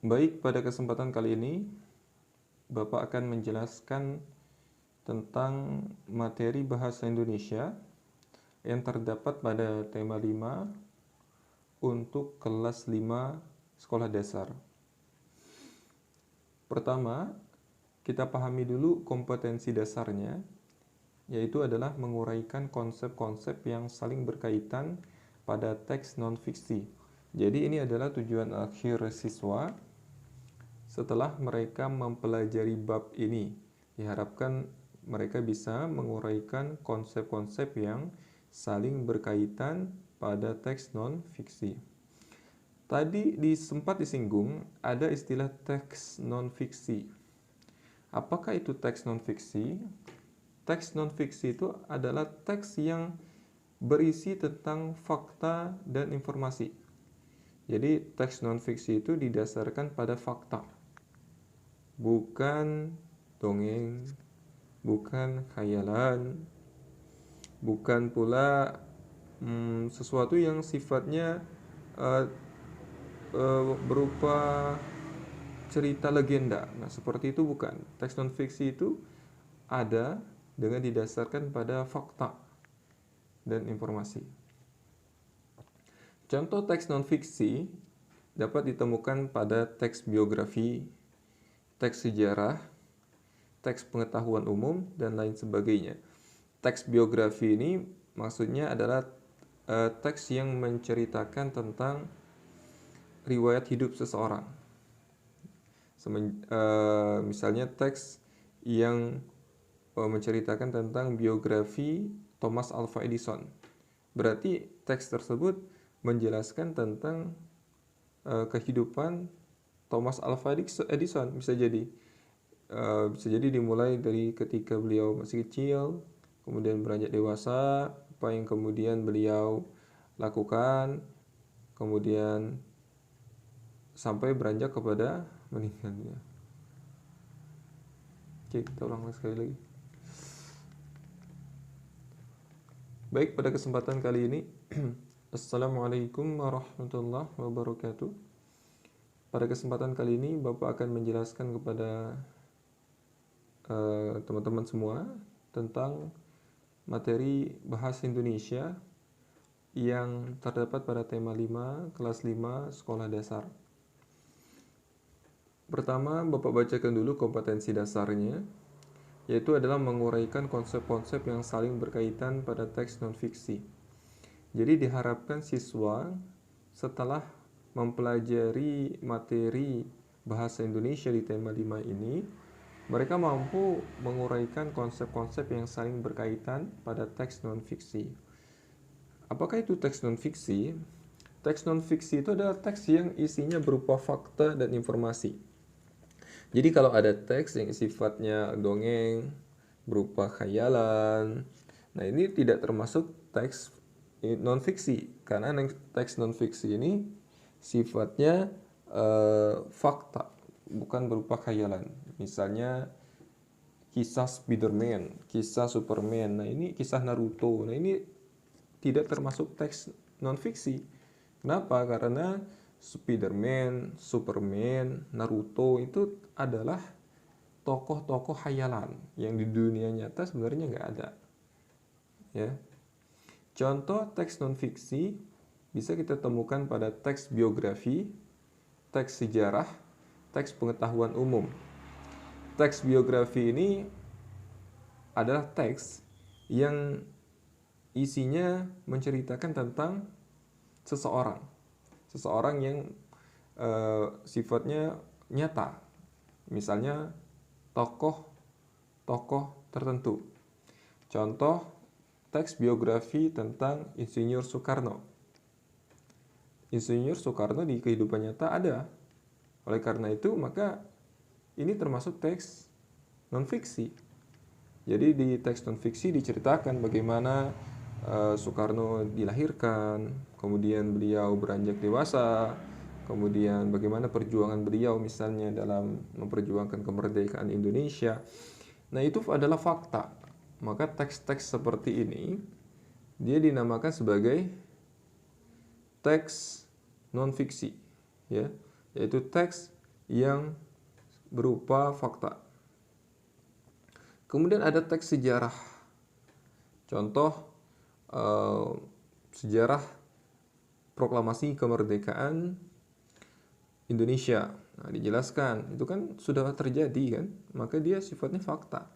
Baik, pada kesempatan kali ini Bapak akan menjelaskan tentang materi bahasa Indonesia yang terdapat pada tema 5 untuk kelas 5 sekolah dasar. Pertama, kita pahami dulu kompetensi dasarnya, yaitu adalah menguraikan konsep-konsep yang saling berkaitan pada teks non-fiksi. Jadi ini adalah tujuan akhir siswa setelah mereka mempelajari bab ini. Diharapkan mereka bisa menguraikan konsep-konsep yang saling berkaitan pada teks non-fiksi. Tadi sempat disinggung ada istilah teks non-fiksi. Apakah itu teks non-fiksi? Teks non-fiksi itu adalah teks yang berisi tentang fakta dan informasi. Jadi teks non-fiksi itu didasarkan pada fakta, bukan dongeng, bukan khayalan, bukan pula sesuatu yang sifatnya berupa cerita legenda. Nah, seperti itu bukan. Teks non-fiksi itu ada dengan didasarkan pada fakta dan informasi. Contoh teks non-fiksi dapat ditemukan pada teks biografi, teks sejarah, teks pengetahuan umum, dan lain sebagainya. Teks biografi ini maksudnya adalah teks yang menceritakan tentang riwayat hidup seseorang. Misalnya teks yang menceritakan tentang biografi Thomas Alva Edison. Berarti teks tersebut menjelaskan tentang kehidupan Thomas Alva Edison. Bisa jadi dimulai dari ketika beliau masih kecil, kemudian beranjak dewasa, apa yang kemudian beliau lakukan, kemudian sampai beranjak kepada meninggalnya. Oke, kita ulang sekali lagi. Baik, pada kesempatan kali ini Assalamualaikum warahmatullahi wabarakatuh. Pada kesempatan kali ini Bapak akan menjelaskan kepada teman-teman semua tentang materi bahasa Indonesia yang terdapat pada tema 5 kelas 5 sekolah dasar. Pertama, Bapak bacakan dulu kompetensi dasarnya, yaitu adalah menguraikan konsep-konsep yang saling berkaitan pada teks non-fiksi. Jadi diharapkan siswa setelah mempelajari materi bahasa Indonesia di tema 5 ini, mereka mampu menguraikan konsep-konsep yang saling berkaitan pada teks non-fiksi. Apakah itu teks non-fiksi? Teks non-fiksi itu adalah teks yang isinya berupa fakta dan informasi. Jadi kalau ada teks yang sifatnya dongeng, berupa khayalan, nah ini tidak termasuk teks non-fiksi, karena teks non-fiksi ini sifatnya fakta, bukan berupa khayalan. Misalnya kisah Spiderman, kisah Superman, nah ini kisah Naruto, nah ini tidak termasuk teks non-fiksi. Kenapa? Karena Spiderman, Superman, Naruto itu adalah tokoh-tokoh khayalan yang di dunia nyata sebenarnya nggak ada. Ya. Contoh teks non-fiksi bisa kita temukan pada teks biografi, teks sejarah, teks pengetahuan umum. Teks biografi ini adalah teks yang isinya menceritakan tentang seseorang yang sifatnya nyata, misalnya tokoh tertentu. Contoh teks biografi tentang Insinyur Soekarno. Insinyur Soekarno di kehidupan nyata ada. Oleh karena itu maka ini termasuk teks non-fiksi. Jadi di teks non-fiksi diceritakan bagaimana Soekarno dilahirkan, kemudian beliau beranjak dewasa, kemudian bagaimana perjuangan beliau misalnya dalam memperjuangkan kemerdekaan Indonesia. Nah, itu adalah fakta. Maka teks-teks seperti ini dia dinamakan sebagai teks non-fiksi, ya, yaitu teks yang berupa fakta. Kemudian ada teks sejarah. Contoh sejarah proklamasi kemerdekaan Indonesia. Nah, dijelaskan, itu kan sudah terjadi kan, maka dia sifatnya fakta.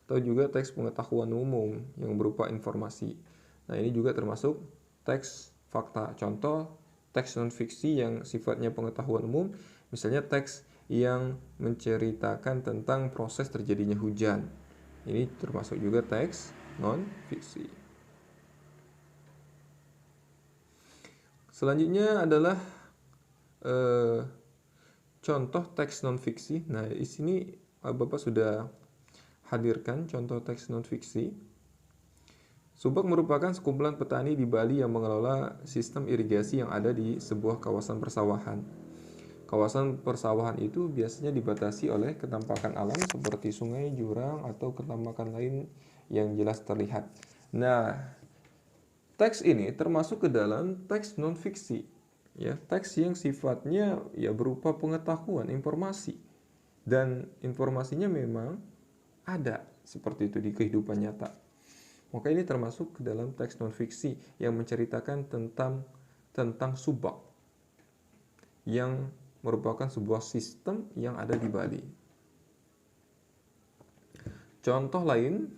Atau juga teks pengetahuan umum yang berupa informasi. Nah, ini juga termasuk teks fakta. Contoh teks non-fiksi yang sifatnya pengetahuan umum, misalnya teks yang menceritakan tentang proses terjadinya hujan. Ini termasuk juga teks non-fiksi. Selanjutnya adalah contoh teks non-fiksi. Nah, di sini Bapak sudah hadirkan contoh teks non-fiksi. Subak merupakan sekumpulan petani di Bali yang mengelola sistem irigasi yang ada di sebuah kawasan persawahan. Kawasan persawahan itu biasanya dibatasi oleh kenampakan alam seperti sungai, jurang, atau kenampakan lain yang jelas terlihat. Nah, teks ini termasuk ke dalam teks non-fiksi, ya, teks yang sifatnya ya berupa pengetahuan, informasi, dan informasinya memang ada seperti itu di kehidupan nyata. Maka ini termasuk ke dalam teks non-fiksi yang menceritakan tentang subak yang merupakan sebuah sistem yang ada di Bali. Contoh lain,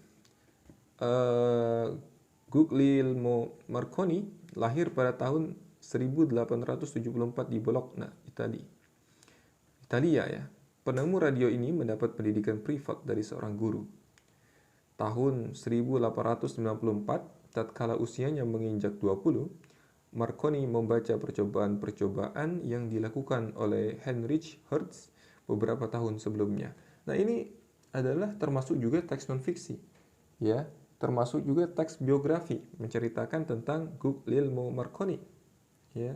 Guglielmo Marconi lahir pada tahun 1874 di Bologna, Italia ya. Penemu radio ini mendapat pendidikan privat dari seorang guru. Tahun 1894, tatkala usianya menginjak 20, Marconi membaca percobaan-percobaan yang dilakukan oleh Heinrich Hertz beberapa tahun sebelumnya. Nah, ini adalah termasuk juga teks non-fiksi, ya, termasuk juga teks biografi menceritakan tentang Guglielmo Marconi, ya,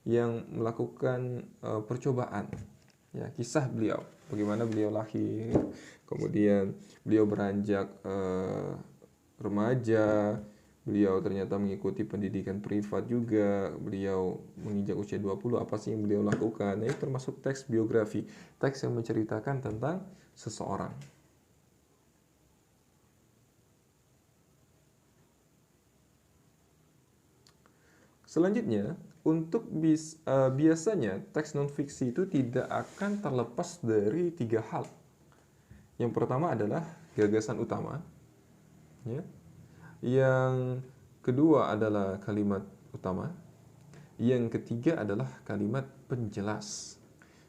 yang melakukan percobaan, ya, kisah beliau, bagaimana beliau lahir, kemudian beliau beranjak remaja, beliau ternyata mengikuti pendidikan privat juga, beliau menginjak usia 20, apa sih yang beliau lakukan. Nah, ini termasuk teks biografi, teks yang menceritakan tentang seseorang. Selanjutnya, untuk biasanya teks non-fiksi itu tidak akan terlepas dari 3 hal. Yang pertama adalah gagasan utama, ya. Yang kedua adalah kalimat utama. Yang ketiga adalah kalimat penjelas.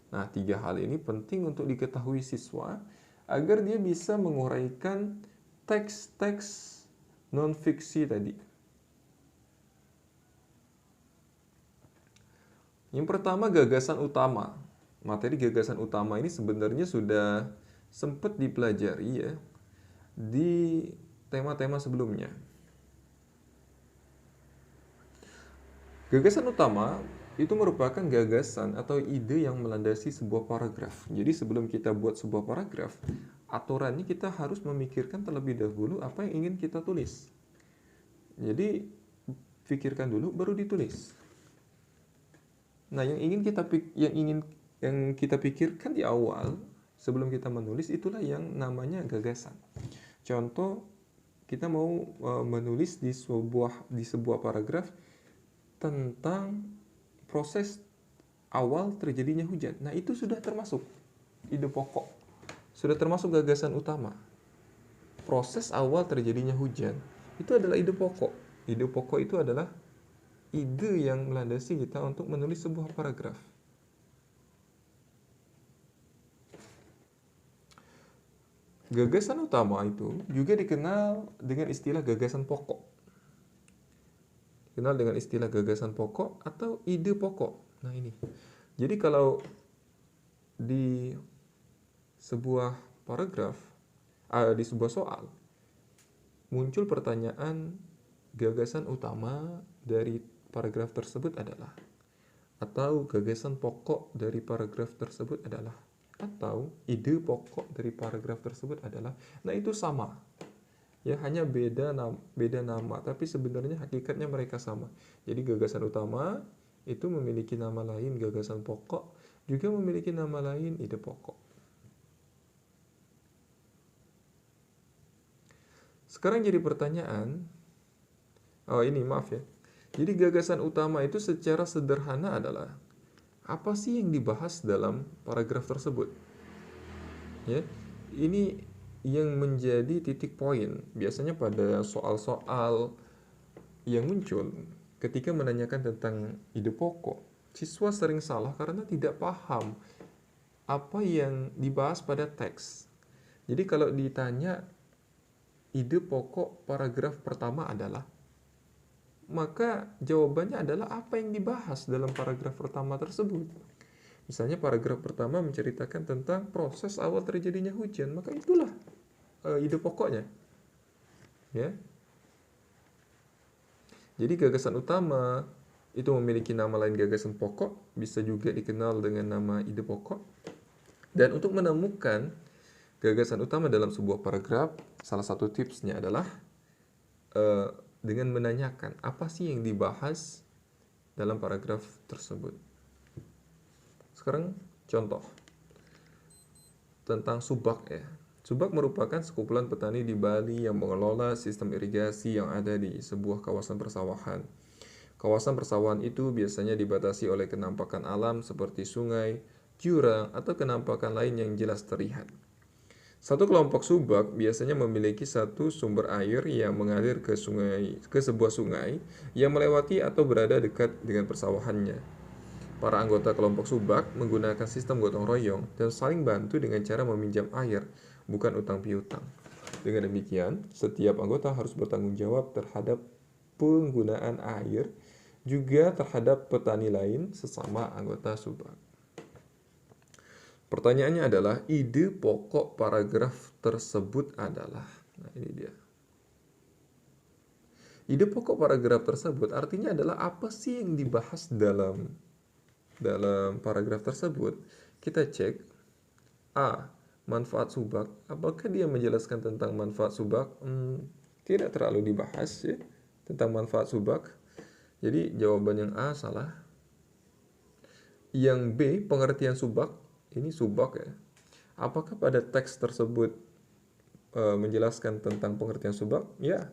Nah, 3 hal ini penting untuk diketahui siswa agar dia bisa menguraikan teks-teks non-fiksi tadi. Yang pertama, gagasan utama. Materi gagasan utama ini sebenarnya sudah sempat dipelajari ya di tema-tema sebelumnya. Gagasan utama itu merupakan gagasan atau ide yang melandasi sebuah paragraf. Jadi sebelum kita buat sebuah paragraf, aturannya kita harus memikirkan terlebih dahulu apa yang ingin kita tulis. Jadi pikirkan dulu baru ditulis. Nah, yang kita pikirkan di awal sebelum kita menulis itulah yang namanya gagasan. Contoh, kita mau menulis di sebuah paragraf tentang proses awal terjadinya hujan. Nah, itu sudah termasuk ide pokok. Sudah termasuk gagasan utama. Proses awal terjadinya hujan itu adalah ide pokok. Ide pokok itu adalah ide yang melandasi kita untuk menulis sebuah paragraf. Gagasan utama itu juga dikenal dengan istilah gagasan pokok. Dikenal dengan istilah gagasan pokok atau ide pokok. Nah, ini. Jadi kalau di sebuah paragraf, di sebuah soal, muncul pertanyaan gagasan utama dari paragraf tersebut adalah, atau gagasan pokok dari paragraf tersebut adalah, atau ide pokok dari paragraf tersebut adalah. Nah, itu sama. Ya, hanya beda nama, tapi sebenarnya hakikatnya mereka sama. Jadi gagasan utama itu memiliki nama lain gagasan pokok, juga memiliki nama lain ide pokok. Sekarang jadi pertanyaan, maaf ya. Jadi gagasan utama itu secara sederhana adalah apa sih yang dibahas dalam paragraf tersebut? Ya, ini yang menjadi titik poin biasanya pada soal-soal yang muncul ketika menanyakan tentang ide pokok. Siswa sering salah karena tidak paham apa yang dibahas pada teks. Jadi kalau ditanya ide pokok paragraf pertama adalah, maka jawabannya adalah apa yang dibahas dalam paragraf pertama tersebut. Misalnya paragraf pertama menceritakan tentang proses awal terjadinya hujan, maka itulah ide pokoknya. Ya. Jadi gagasan utama itu memiliki nama lain gagasan pokok, bisa juga dikenal dengan nama ide pokok. Dan untuk menemukan gagasan utama dalam sebuah paragraf, salah satu tipsnya adalah dengan menanyakan apa sih yang dibahas dalam paragraf tersebut. Sekarang contoh tentang subak ya. Subak merupakan sekumpulan petani di Bali yang mengelola sistem irigasi yang ada di sebuah kawasan persawahan. Kawasan persawahan itu biasanya dibatasi oleh kenampakan alam seperti sungai, jurang, atau kenampakan lain yang jelas terlihat. Satu kelompok subak biasanya memiliki satu sumber air yang mengalir ke sebuah sungai yang melewati atau berada dekat dengan persawahannya. Para anggota kelompok subak menggunakan sistem gotong royong dan saling bantu dengan cara meminjam air, bukan utang piutang. Dengan demikian, setiap anggota harus bertanggung jawab terhadap penggunaan air, juga terhadap petani lain sesama anggota subak. Pertanyaannya adalah, ide pokok paragraf tersebut adalah, nah ini dia. Ide pokok paragraf tersebut artinya adalah apa sih yang dibahas dalam paragraf tersebut. Kita cek. A. Manfaat subak. Apakah dia menjelaskan tentang manfaat subak? Tidak terlalu dibahas ya tentang manfaat subak. Jadi jawaban yang A salah. Yang B, pengertian subak. Ini subak ya. Apakah pada teks tersebut menjelaskan tentang pengertian subak? Ya.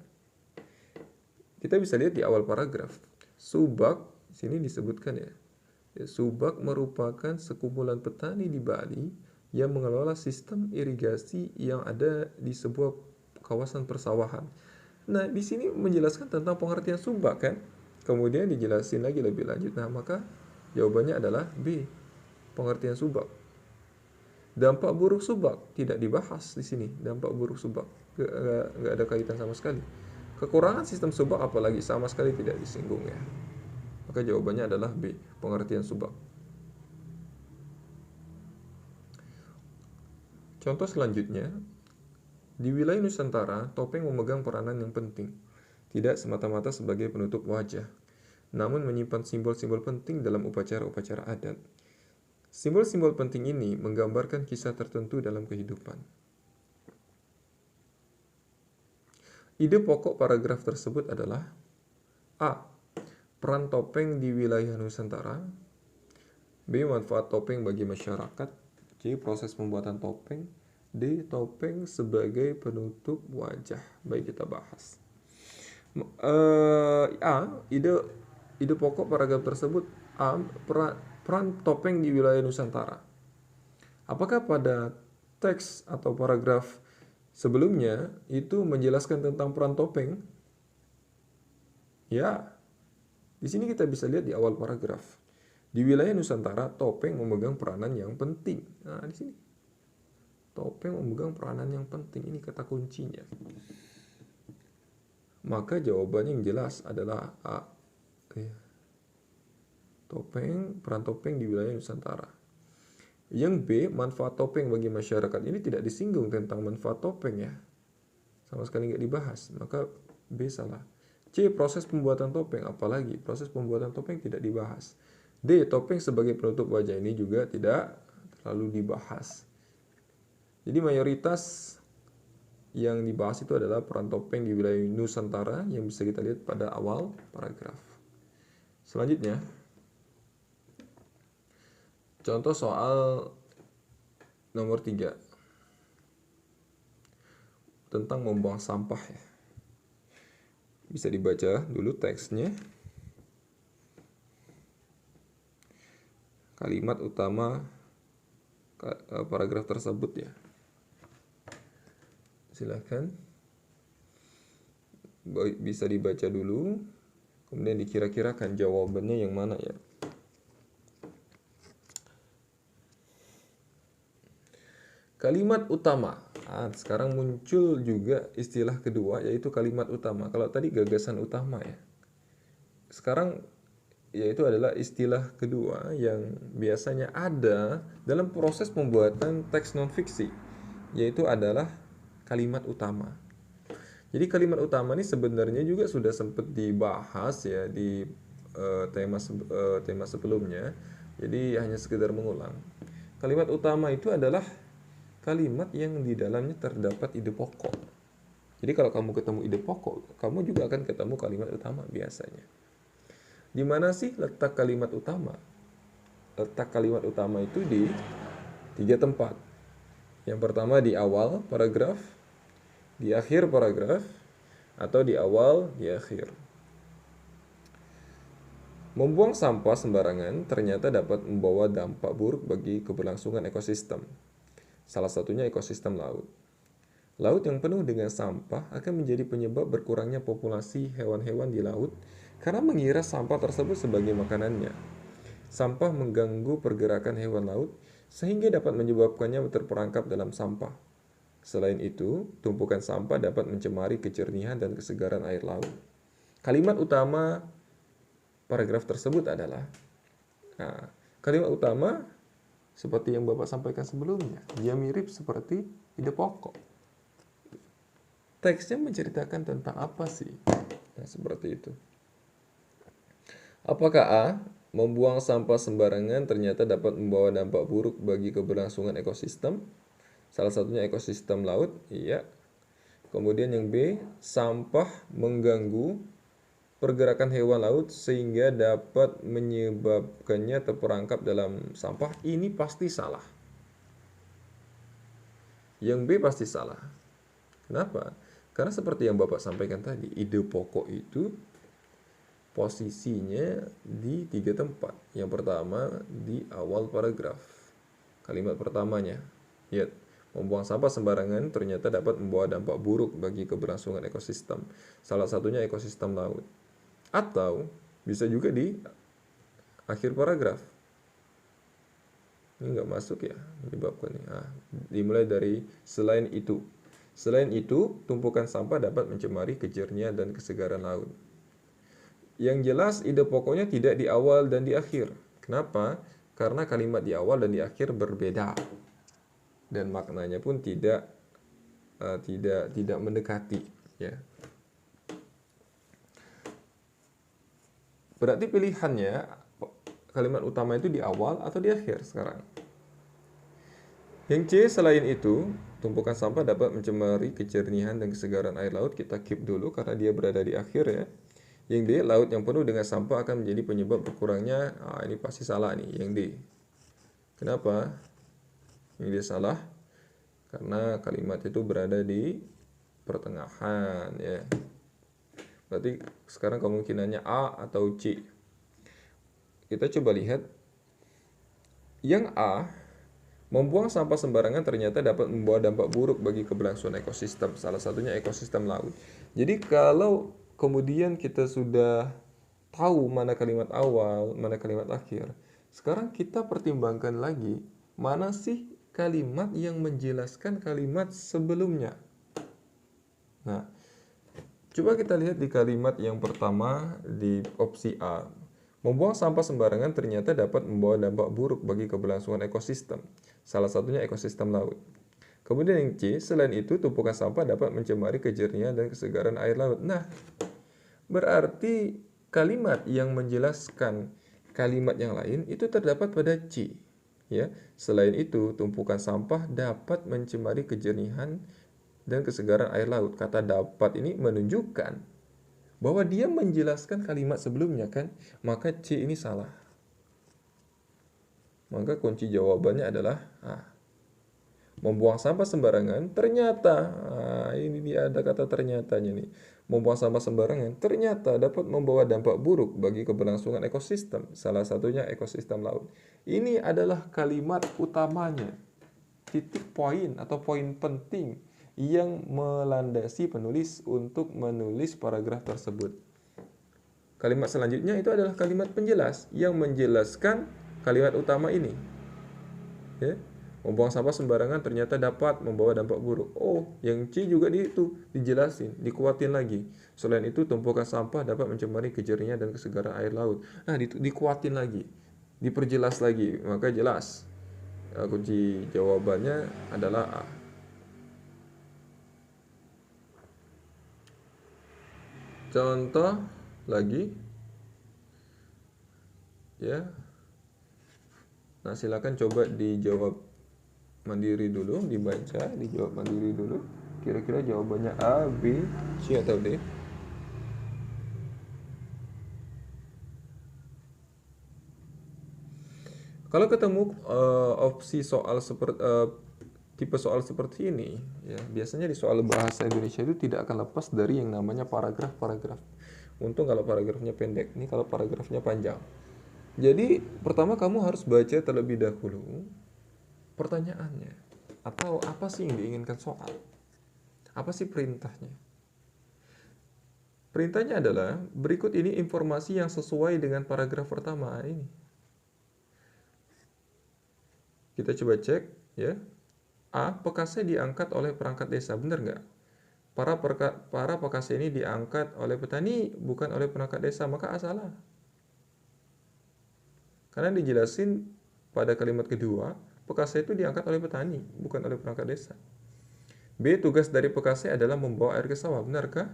Kita bisa lihat di awal paragraf. Subak sini disebutkan ya. Subak merupakan sekumpulan petani di Bali yang mengelola sistem irigasi yang ada di sebuah kawasan persawahan. Nah, di sini menjelaskan tentang pengertian subak kan? Kemudian dijelasin lagi lebih lanjut. Nah, maka jawabannya adalah B, pengertian subak. Dampak buruk subak tidak dibahas di sini. Dampak buruk subak nggak ada kaitan sama sekali. Kekurangan sistem subak apalagi sama sekali tidak disinggung ya. Maka jawabannya adalah B, pengertian subak. Contoh selanjutnya, di wilayah Nusantara, topeng memegang peranan yang penting. Tidak semata-mata sebagai penutup wajah, namun menyimpan simbol-simbol penting dalam upacara-upacara adat. Simbol-simbol penting ini menggambarkan kisah tertentu dalam kehidupan. Ide pokok paragraf tersebut adalah A. Peran topeng di wilayah Nusantara. B. Manfaat topeng bagi masyarakat. C. Proses pembuatan topeng. D. Topeng sebagai penutup wajah. Baik, kita bahas. Ide pokok paragraf tersebut A. Peran topeng di wilayah Nusantara. Apakah pada teks atau paragraf sebelumnya itu menjelaskan tentang peran topeng? Ya. Di sini kita bisa lihat di awal paragraf. Di wilayah Nusantara, topeng memegang peranan yang penting. Nah, di sini. Topeng memegang peranan yang penting. Ini kata kuncinya. Maka jawabannya yang jelas adalah A. Peran topeng di wilayah Nusantara. Yang B, manfaat topeng bagi masyarakat. Ini tidak disinggung tentang manfaat topeng ya. Sama sekali nggak dibahas. Maka B salah. C. Proses pembuatan topeng. Apalagi proses pembuatan topeng tidak dibahas. D. Topeng sebagai penutup wajah. Ini juga tidak terlalu dibahas. Jadi mayoritas yang dibahas itu adalah peran topeng di wilayah Nusantara yang bisa kita lihat pada awal paragraf. Selanjutnya, Contoh soal nomor 3 tentang membuang sampah ya. Bisa dibaca dulu teksnya. Kalimat utama paragraf tersebut ya. Silahkan bisa dibaca dulu, kemudian dikira-kirakan jawabannya yang mana ya. Kalimat utama. Sekarang muncul juga istilah kedua, yaitu kalimat utama. Kalau tadi gagasan utama ya, sekarang yaitu adalah istilah kedua yang biasanya ada dalam proses pembuatan teks non-fiksi, yaitu adalah kalimat utama. Jadi kalimat utama ini sebenarnya juga sudah sempat dibahas ya di tema sebelumnya. Jadi hanya sekedar mengulang. Kalimat utama itu adalah kalimat yang di dalamnya terdapat ide pokok. Jadi kalau kamu ketemu ide pokok, kamu juga akan ketemu kalimat utama biasanya. Di mana sih letak kalimat utama? Letak kalimat utama itu di 3 tempat. Yang pertama di awal paragraf, di akhir paragraf, atau di awal, di akhir. Membuang sampah sembarangan ternyata dapat membawa dampak buruk bagi keberlangsungan ekosistem. Salah satunya ekosistem laut. Laut yang penuh dengan sampah akan menjadi penyebab berkurangnya populasi hewan-hewan di laut karena mengira sampah tersebut sebagai makanannya. Sampah mengganggu pergerakan hewan laut sehingga dapat menyebabkannya terperangkap dalam sampah. Selain itu, tumpukan sampah dapat mencemari kejernihan dan kesegaran air laut. Kalimat utama paragraf tersebut adalah kalimat utama seperti yang Bapak sampaikan sebelumnya, dia mirip seperti ide pokok. Teksnya menceritakan tentang apa sih? Nah, seperti itu. Apakah A, membuang sampah sembarangan ternyata dapat membawa dampak buruk bagi keberlangsungan ekosistem? Salah satunya ekosistem laut, iya. Kemudian yang B, sampah mengganggu pergerakan hewan laut sehingga dapat menyebabkannya terperangkap dalam sampah. Ini pasti salah. Yang B pasti salah. Kenapa? Karena seperti yang Bapak sampaikan tadi, ide pokok itu posisinya di 3 tempat. Yang pertama di awal paragraf. Kalimat pertamanya, lihat, membuang sampah sembarangan ternyata dapat membawa dampak buruk bagi keberlangsungan ekosistem. Salah satunya ekosistem laut. Atau bisa juga di akhir paragraf. Ini nggak masuk ya, menyebabkan ini. Dimulai dari selain itu. Selain itu, tumpukan sampah dapat mencemari kejernihan dan kesegaran laut. Yang jelas ide pokoknya tidak di awal dan di akhir. Kenapa? Karena kalimat di awal dan di akhir berbeda. Dan maknanya pun tidak mendekati, ya. Berarti pilihannya kalimat utama itu di awal atau di akhir sekarang. Yang C, selain itu, tumpukan sampah dapat mencemari kejernihan dan kesegaran air laut. Kita keep dulu karena dia berada di akhir ya. Yang D, laut yang penuh dengan sampah akan menjadi penyebab berkurangnya. Ini pasti salah nih, yang D. Kenapa? Yang D salah karena kalimat itu berada di pertengahan ya. Berarti sekarang kemungkinannya A atau C. Kita coba lihat. Yang A, membuang sampah sembarangan ternyata dapat membawa dampak buruk bagi keberlangsungan ekosistem. Salah satunya ekosistem laut. Jadi kalau kemudian kita sudah tahu mana kalimat awal, mana kalimat akhir, sekarang kita pertimbangkan lagi mana sih kalimat yang menjelaskan kalimat sebelumnya. Nah, coba kita lihat di kalimat yang pertama di opsi A. Membuang sampah sembarangan ternyata dapat membawa dampak buruk bagi keberlangsungan ekosistem. Salah satunya ekosistem laut. Kemudian yang C, selain itu tumpukan sampah dapat mencemari kejernihan dan kesegaran air laut. Nah, berarti kalimat yang menjelaskan kalimat yang lain itu terdapat pada C. Ya, selain itu tumpukan sampah dapat mencemari kejernihan dan kesegaran air laut. Kata dapat ini menunjukkan bahwa dia menjelaskan kalimat sebelumnya kan, maka C ini salah. Maka kunci jawabannya adalah membuang sampah sembarangan ternyata, ini dia ada kata ternyatanya nih. Membuang sampah sembarangan ternyata dapat membawa dampak buruk bagi keberlangsungan ekosistem, salah satunya ekosistem laut. Ini adalah kalimat utamanya, titik poin atau poin penting yang melandasi penulis untuk menulis paragraf tersebut. Kalimat selanjutnya itu adalah kalimat penjelas yang menjelaskan kalimat utama ini. Ya. Membuang sampah sembarangan ternyata dapat membawa dampak buruk. Yang C juga dijelasin, dikuatin lagi. Selain itu, tumpukan sampah dapat mencemari kejernihan dan kesegaran air laut. Dikuatin lagi, diperjelas lagi, maka jelas. Kunci jawabannya adalah A. Contoh lagi, ya. Nah, silakan coba dijawab mandiri dulu, dibaca, dijawab mandiri dulu. Kira-kira jawabannya A, B, C atau D? Kalau ketemu opsi soal seperti tipe soal seperti ini, ya biasanya di soal bahasa Indonesia itu tidak akan lepas dari yang namanya paragraf-paragraf. Untung kalau paragrafnya pendek, ini kalau paragrafnya panjang. Jadi pertama kamu harus baca terlebih dahulu pertanyaannya, atau apa sih yang diinginkan soal, apa sih perintahnya. Perintahnya adalah berikut ini informasi yang sesuai dengan paragraf pertama ini. Kita coba cek, ya. A. Pekasai diangkat oleh perangkat desa, benar nggak? Para pekasai ini diangkat oleh petani, bukan oleh perangkat desa, maka A salah. Karena dijelasin pada kalimat kedua, pekasai itu diangkat oleh petani, bukan oleh perangkat desa. B. Tugas dari pekasai adalah membawa air ke sawah, benarkah?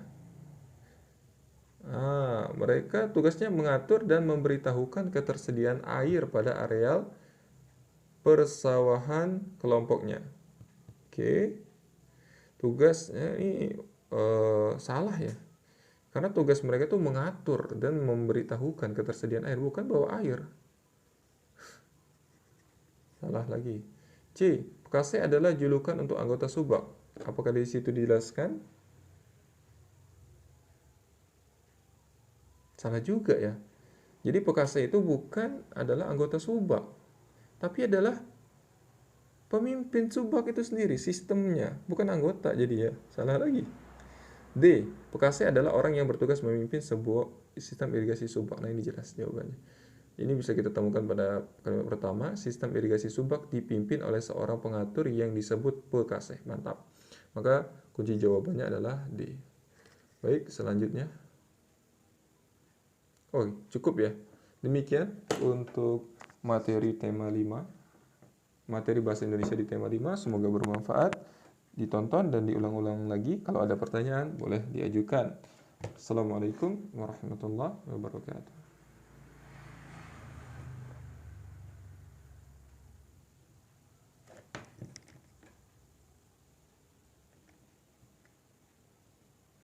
Mereka tugasnya mengatur dan memberitahukan ketersediaan air pada areal persawahan kelompoknya. Oke. Tugasnya ini salah ya. Karena tugas mereka itu mengatur dan memberitahukan ketersediaan air, bukan bawa air. Salah lagi. C. Pekasai adalah julukan untuk anggota subak. Apakah di situ dijelaskan? Salah juga ya. Jadi pekasai itu bukan adalah anggota subak, tapi adalah pemimpin subak itu sendiri, sistemnya, bukan anggota. Jadi ya, salah lagi. D. Pekasai adalah orang yang bertugas memimpin sebuah sistem irigasi subak. Nah, ini jelas jawabannya. Ini bisa kita temukan pada kalimat pertama, sistem irigasi subak dipimpin oleh seorang pengatur yang disebut pekasai. Mantap. Maka kunci jawabannya adalah D. Baik, selanjutnya. Cukup ya. Demikian untuk materi tema 5. Materi bahasa Indonesia di tema 5. Semoga bermanfaat. Ditonton dan diulang-ulang lagi. Kalau ada pertanyaan, boleh diajukan. Assalamualaikum warahmatullahi wabarakatuh.